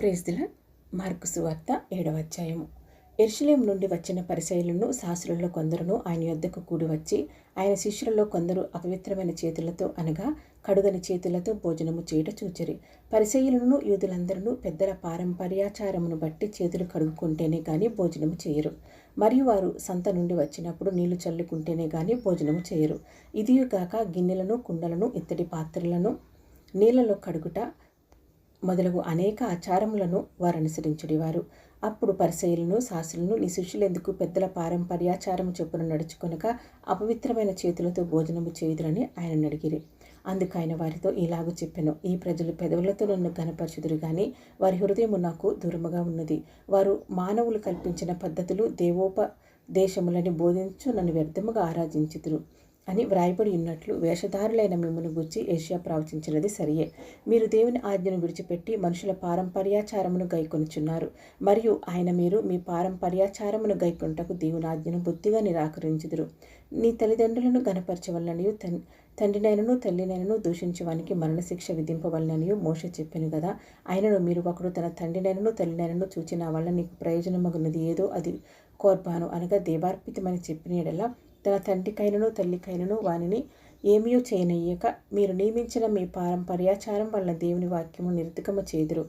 Praise the lord. Mark సువార్త 7వ అధ్యాయము. యెరూషలేము నుండి వచ్చిన పరిసయ్యులను శాస్త్రులలో కొందరును ఆయన యొద్దకు కూడి వచ్చి, ఆయన శిష్యులలో కొందరు అపవిత్రమైన చేతులతో అనగా కడుగని చేతులతో భోజనము చేయుట చూచిరి. పరిసయ్యులను యూదులందరూ పెద్దల పారంపర్యాచారమును బట్టి చేతులు కడుగుకుంటేనే గాని భోజనము చేయరు. మరియు వారు సంత నుండి వచ్చినప్పుడు నీళ్లు చల్లుకుంటేనే గాని భోజనము చేయరు. ఇదియుగాక గిన్నెలను, కుండలను, ఇత్తడి పాత్రలను నీళ్లలో కడుగుట మొదలగు అనేక ఆచారములను వారు అనుసరించుడివారు. అప్పుడు పరిసయ్యులను శాస్త్రులను, నీ శిష్యులెందుకు పెద్దల పారంపర్యాచారము చొప్పున నడుచుకొనక అపవిత్రమైన చేతులతో భోజనము చేయుదురని ఆయన అడిగిరి. అందుకు ఆయన వారితో ఇలాగూ చెప్పెను, ఈ ప్రజలు పెదవులతో నన్ను ఘనపరచుదురు గాని వారి హృదయము నాకు దూరముగా ఉన్నది. వారు మానవులు కల్పించిన పద్ధతులు దేవోపదేశములని బోధించు నన్ను వ్యర్థముగా ఆరాధించుదురు అని వ్రాయబడి ఉన్నట్లు వేషధారులైన మిమ్మును గూర్చి యెషయా ప్రవచించినది సరియే. మీరు దేవుని ఆజ్ఞను విడిచిపెట్టి మనుషుల పారంపర్యాచారమును గైకొనుచున్నారు. మరియు ఆయన మీరు మీ పారంపర్యాచారమును గైకొనుటకు దేవుని ఆజ్ఞను బుద్ధిగా నిరాకరించుదురు. నీ తల్లిదండ్రులను గనపరచవలననియు తండ్రినైనను తల్లినైనను దూషించువానికి మరణశిక్ష విధింపవలననియు మోషే చెప్పెను కదా. ఆయనను మీరు ఒకడు తన తండ్రినైనను తల్లినైనను చూచి నా వల్ల నీకు ప్రయోజనమగున్నది ఏదో అది కోర్బాను అనగా దేవార్పితమని చెప్పిన యెడల తన తండ్రికైనను తల్లికైనను వానిని ఏమీ చేయనయ్యక మీరు నియమించిన మీ పారంపర్యాచారం వలన దేవుని వాక్యము నిర్తికము చేదురు.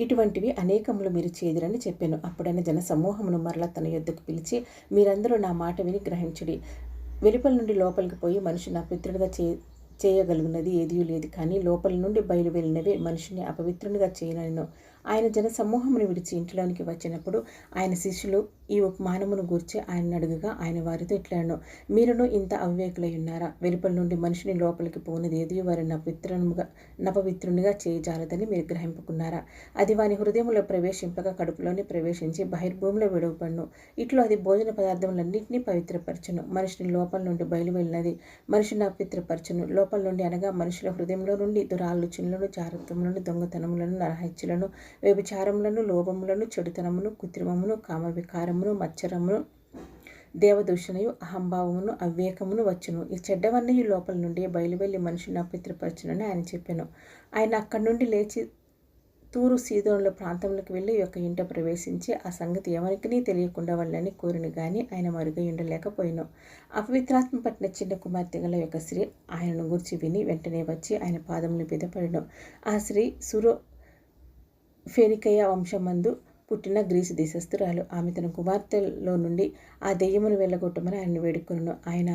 ఇటువంటివి అనేకములు మీరు చేదురని చెప్పాను. అప్పుడైన జన సమూహమును మరలా తన యొద్దకు పిలిచి, మీరందరూ నా మాట విని గ్రహించుడి. వెలుపల నుండి లోపలికి పోయి మనిషిని అపవిత్రుడిగా చేయగలుగున్నది ఏదీ లేదు, కానీ లోపల నుండి బయలు వెళ్ళినవే మనిషిని అపవిత్రునిగా చేయనను. ఆయన జన సమూహమును విడిచి ఇంటిలోనికి వచ్చినప్పుడు ఆయన శిష్యులు ఈ ఉపమానమును గూర్చి ఆయన అడుగగా ఆయన వారితో ఇట్లనెను, మీరును ఇంత అవివేకులై ఉన్నారా? వెలుపల నుండి మనిషిని లోపలికి పోనిది ఏది వారిని నపవిత్రునిగా చేయజాలదని మీరు గ్రహింపుకున్నారా? అది వాని హృదయంలో ప్రవేశింపక కడుపులోని ప్రవేశించి బహిర్భూమిలో విడవబడును. ఇట్లు అది భోజన పదార్థములన్నింటినీ పవిత్రపరచును. మనిషిని లోపల నుండి బయలు వెళ్ళినది మనిషిని అపవిత్రపరచును. లోపల నుండి అనగా మనుషుల హృదయంలో నుండి దురాలోచనలను, జారత్వములను, దొంగతనములను, నరహత్యలను, వ్యభిచారములను, లోభములను, చెడుతనమును, కృత్రిమమును, కామవికారమును, మత్సరమును, దేవదూషణయు, అహంభావమును, అవివేకమును వచ్చును. ఈ చెడ్డవన్నీ లోపల నుండి బయలువెళ్ళి మనిషిని అపవిత్రపరచునని ఆయన చెప్పాను. ఆయన అక్కడి నుండి లేచి తూరు సీదోనుల ప్రాంతంలోకి వెళ్ళి ఒక ఇంట ప్రవేశించి ఆ సంగతి ఎవరికీ తెలియకుండా వాళ్ళని కోరిన గాని ఆయన మరుగై ఉండలేకపోయాను. అపవిత్రాత్మ పట్టిన చిన్న కుమార్తె గల ఒక స్త్రీ ఆయనను గురించి విని వెంటనే వచ్చి ఆయన పాదముల మీద పడెను. ఆ స్త్రీ ఫెనికయ వంశమందు పుట్టిన గ్రీసు దేశస్థురాలు. ఆమె తన కుమార్తెలో నుండి ఆ దెయ్యమును వెళ్ళగొట్టమని ఆయన్ని వేడుకొనెను. ఆయన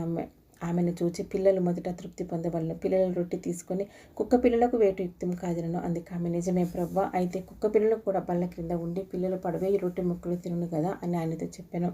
ఆమెను చూచి, పిల్లలు మొదట తృప్తి పొందవలను, పిల్లల రొట్టె తీసుకొని కుక్క పిల్లలకు వేటు యుక్తం కాదనను. అందుకు ఆమె, నిజమే ప్రభువా, అయితే కుక్క పిల్లలు కూడా బల్ల క్రింద ఉండి పిల్లలు పడవే ఈ రొట్టె ముక్కలు తినును కదా అని ఆయనతో చెప్పాను.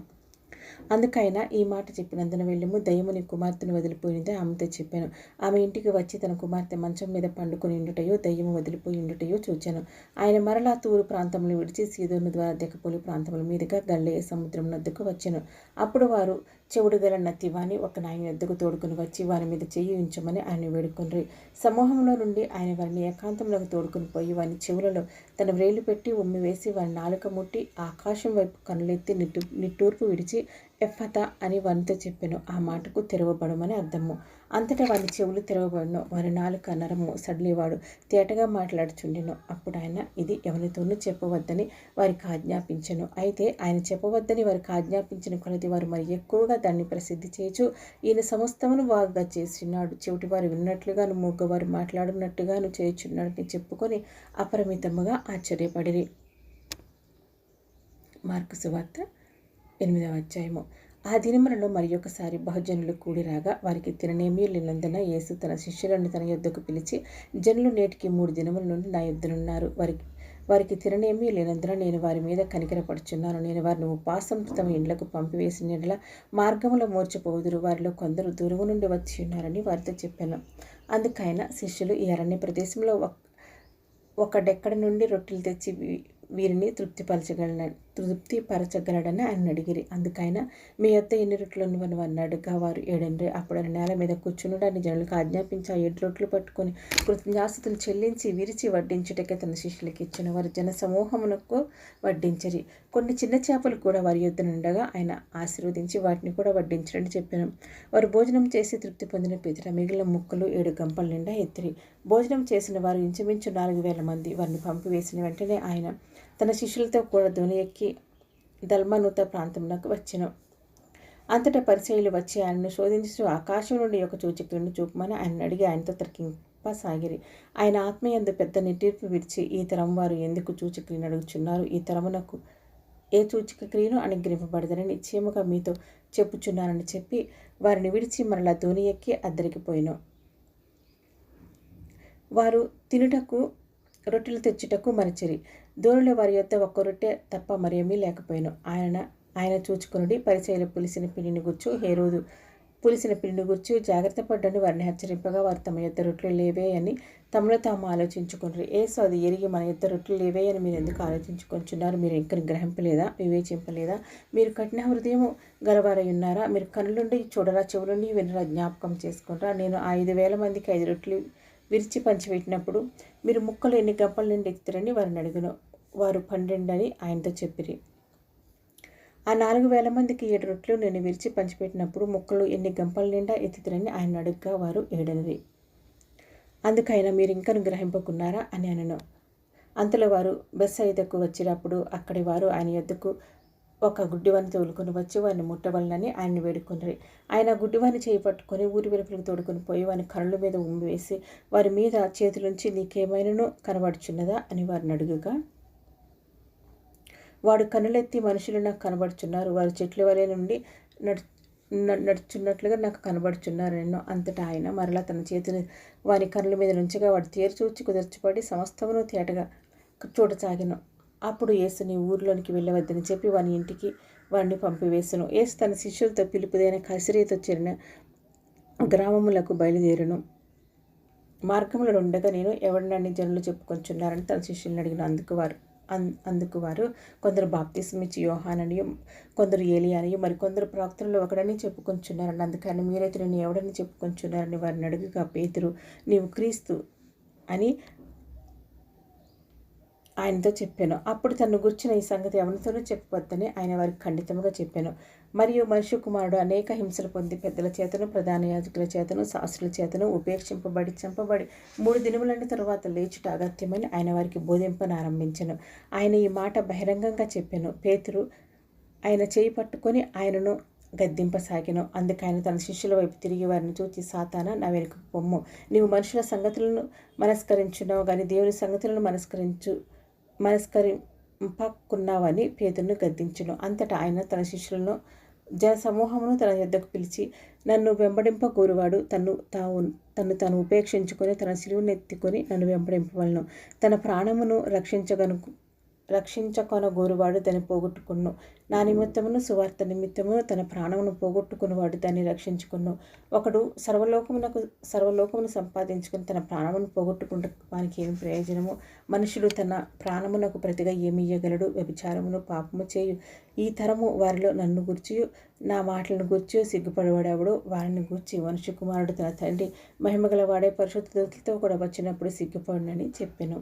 అందుకైనా ఈ మాట చెప్పినందున వెళ్ళము, దయ్యముని కుమార్తెను వదిలిపోయినదే ఆమెతో చెప్పాను. ఆమె ఇంటికి వచ్చి తన కుమార్తె మంచం మీద పండుకొని ఉండుటయో దయ్యము వదిలిపోయి ఉండుటయో చూచాను. ఆయన మరలా తూరు ప్రాంతములు విడిచి సీదోను ద్వారా దెకపోలి ప్రాంతముల మీదుగా గలిలయ సముద్రం వద్దకు వచ్చెను. అప్పుడు వారు చెవుడు గల నత్తివాని ఒక నాయన వద్దకు తోడుకుని వచ్చి వారి మీద చెయ్యి ఉంచమని ఆయన వేడుకొనిరి. సమూహంలో నుండి ఆయన వారిని ఏకాంతంలోకి తోడుకుని పోయి వారి చెవులలో తన వ్రేలు పెట్టి ఉమ్మి వేసి వారి నాలుక ముట్టి ఆకాశం వైపు కనులెత్తి నిట్టూర్పు విడిచి ఎఫ్ఫతా అని వారితో చెప్పెను. ఆ మాటకు తెరవబడమని అర్థము. అంతటా వారి చెవులు తెరవబడను. వారి నాలుక నరము సడిలేవాడు తేటగా మాట్లాడుచుండెను. అప్పుడు ఆయన ఇది ఎవరితోనూ చెప్పవద్దని వారికి ఆజ్ఞాపించెను. అయితే ఆయన చెప్పవద్దని వారికి ఆజ్ఞాపించిన కొలది వారు మరి ఎక్కువగా దాన్ని ప్రసిద్ధి చేయొచ్చు, ఈయన సమస్తమును వాగ్గా చేస్తున్నాడు, చెవిటివారు విన్నట్లుగాను మూగవారు మాట్లాడున్నట్టుగాను చేయుచున్నాడని చెప్పుకొని అపరిమితముగా ఆశ్చర్యపడిరి. మార్కు సువార్త 8వ అధ్యాయము. ఆ దినములలో మరి ఒకసారి బహుజనులు కూడి రాగా వారికి తిననేమీ లేనందున యేసు తన శిష్యులను తన యొద్దకు పిలిచి, జనులు నేటికి 3 దినముల నుండి నా యొద్దనున్నారు. వారికి తిననేమీ లేనందున నేను వారి మీద కనికరపడుచున్నాను. నేను వారిని ఉపాసంతో తమ ఇండ్లకు పంపివేసిన యెడల మార్గములో మూర్ఛపోవుదురు. వారిలో కొందరు దూరము నుండి వచ్చి ఉన్నారని వారితో చెప్పాను. అందుకైన శిష్యులు ఈ అరణ్య ప్రదేశంలో ఒక డెక్కడి నుండి రొట్టెలు తెచ్చి వీరిని తృప్తిపరచగలడని ఆయన అడిగిరి. అందుకైన మీ యొద్ద ఎన్ని రొట్టెలున్నవని వారిని అడగ్గా వారు 7 అప్పుడు ఆయన నేల మీద కూర్చునుడని జనులకు ఆజ్ఞాపించి ఆ 7 రొట్టెలు పట్టుకొని కృతజ్ఞాస్తుతులు చెల్లించి విరిచి వడ్డించుటకే తన శిష్యులకు ఇచ్చిన. వారు జన సమూహమునకు వడ్డించరి. కొన్ని చిన్న చేపలు కూడా వారి యొద్ద నుండగా ఆయన ఆశీర్వదించి వాటిని కూడా వడ్డించరని చెప్పాను. వారు భోజనం చేసి తృప్తి పొందిన పిదట మిగిలిన ముక్కలు 7 గంపల నిండా ఎత్తిరి. భోజనం చేసిన వారు ఇంచుమించు 4,000 మంది. వారిని పంపివేసిన వెంటనే ఆయన తన శిష్యులతో కూడా ధోని ఎక్కి దల్మనూత ప్రాంతమునకు వచ్చెను. అంతటా పరిసయ్యులు వచ్చి ఆయనను శోధించుచు ఆకాశం నుండి ఒక సూచకులను చూపమని ఆయన అడిగి ఆయనతో తర్కింపసాగిరి. ఆయన ఆత్మయందు పెద్ద నిట్టూర్పు విడిచి, ఈ తరం వారు ఎందుకు సూచక్రియను అడుగుచున్నారు? ఈ తరమునకు ఏ సూచక క్రియను అనుగ్రహింపబడదని నిశ్చయముగా మీతో చెప్పుచున్నానని చెప్పి వారిని విడిచి మరలా ధోని ఎక్కి అద్దరికి పోయెను. వారు తినుటకు రొట్టెలు తెచ్చుటకు మరచిరి. ధోనిలో వారి యొద్ద ఒక్క రొట్టె తప్ప మరేమీ లేకపోయాను. ఆయన చూచుకొనుడి, పరిసయ్యుల పులిసిన పిండిని గూర్చు హేరోదు పులిసిన పిండిని గూర్చి జాగ్రత్త పడ్డని వారిని హెచ్చరింపగా వారు తమ యొద్ద రొట్టెలు లేవే అని తమలో తాము ఆలోచించుకున్నారు. యేసు అది ఎరిగి, మన యొద్ద రొట్టెలు లేవే అని మీరు ఎందుకు ఆలోచించుకొంచున్నారు? మీరు ఇంకా గ్రహింపలేదా? వివేచింపలేదా? మీరు కఠిన హృదయం గలవారై ఉన్నారా? మీరు కనులుండి చూడరా, చెవులుండి వినరా? జ్ఞాపకం చేసుకునరా? నేను 5,000 మందికి 5 రొట్టెలు విరిచి పంచిపెట్టినప్పుడు మీరు ముక్కలు ఎన్ని గంపల నుండి ఎత్తురని వారిని అడిగిన. వారు 12 అని ఆయనతో చెప్పిరి. ఆ 4,000 మందికి 7 రొట్టెలు నేను విరిచి పంచిపెట్టినప్పుడు ముక్కలు ఎన్ని గంపల నిండా ఎత్తురని ఆయన అడుగ్గా వారు 7. అందుకైనా మీరు ఇంకను గ్రహింపకున్నారా అని అనను. అంతలో వారు బెత్సయిదాకు వచ్చినప్పుడు అక్కడి వారు ఆయన యొద్దకు ఒక గుడ్డివాని తోలుకొని వచ్చి వారిని ముట్టవలనని ఆయన్ని వేడుకొనిరి. ఆయన గుడ్డివాని చేయి పట్టుకొని ఊరి వెలుపలకు తోడుకొని పోయి వారి కనుల మీద ఉమ్మివేసి వారి మీద చేతులుంచి, నీకేమైనను కనబడుచున్నదా అని వారిని అడుగుగా, వాడు కనులెత్తి, మనుషులు నాకు కనబడుచున్నారు, వారు చెట్ల వలె నుండి నడుచున్నట్లుగా నాకు కనబడుచున్నారనెను. అంతటా ఆయన మరలా తన చేతులు వారి కనుల మీద నుంచగా వాడు తేరుచూచి కుదర్చిపడి సమస్తమును తేటగా చూడసాగెను. అప్పుడు యేసు, నీ ఊరిలోనికి వెళ్ళవద్దని చెప్పి వాని ఇంటికి వాడిని పంపివేసెను. యేసు తన శిష్యులతో పిలుపుదైన కైసరియతో చేరిన గ్రామములకు బయలుదేరెను. మార్గములో ఉండగా నేను ఎవడినని జనులు చెప్పుకొంచున్నారని తన శిష్యులను అడిగిన. అందుకు వారు కొందరు బాప్తిస్మిచ్చి యోహాననియు, కొందరు ఏలియానియు, మరికొందరు ప్రవక్తలలో ఒకడని చెప్పుకొంచున్నారని. అందుకని మీరైతే నేను ఎవడని చెప్పుకొంచున్నారని వారిని అడుగుగా, పేతురు, నీవు క్రీస్తు అని ఆయనతో చెప్పాను. అప్పుడు తను గుర్చిన ఈ సంగతి ఎవరితోనూ చెప్పవద్దని ఆయన వారికి ఖండితంగా చెప్పాను. మరియు మనుష్య కుమారుడు అనేక హింసలు పొంది పెద్దల చేతను, ప్రధాన యాజకుల చేతను, శాస్త్రుల చేతను ఉపేక్షింపబడి చంపబడి 3 దినములైన తరువాత లేచుట అగత్యమని ఆయన వారికి బోధింపనారంభించెను. ఆయన ఈ మాట బహిరంగంగా చెప్పాను. పేతురు ఆయన చేయి పట్టుకొని ఆయనను గద్దింపసాగెను. అందుకైన తన శిష్యుల వైపు తిరిగి వారిని చూచి, సాతానా, నా వెనుకకు పొమ్ము. నీవు మనుషుల సంగతులను మనస్కరించున్నావు గాని దేవుని సంగతులను మనస్కరింపకున్నావని పేతురును గద్దించును. అంతటా ఆయన తన శిష్యులను జనసమూహమును తన యొద్దకు పిలిచి, నన్ను వెంబడింపగోరువాడు తన్ను తాను ఉపేక్షించుకొని తన శిలువను ఎత్తుకొని నన్ను వెంబడింపవలను. తన ప్రాణమును రక్షించకొనగోరువాడు దాన్ని పోగొట్టుకును. నా నిమిత్తమును సువార్త నిమిత్తమును తన ప్రాణమును పోగొట్టుకున్నవాడు దాన్ని రక్షించుకును. ఒకడు సర్వలోకమును సంపాదించుకుని తన ప్రాణమును పోగొట్టుకుంటే వానికి ఏమి ప్రయోజనము? మనుషుడు తన ప్రాణమునకు ప్రతిగా ఏమి ఇయ్యగలడు? వ్యభిచారమును పాపము చేయు ఈ తరము వారిలో నన్ను గూర్చియు నా మాటలను గూర్చియు సిగ్గుపడేవాడెవడో వారిని గూర్చి మనుష్య కుమారుడు తన తండ్రి మహిమగల వాడే పరిశుద్ధ దూతలతో కూడా వచ్చినప్పుడు సిగ్గుపడునని చెప్పెను.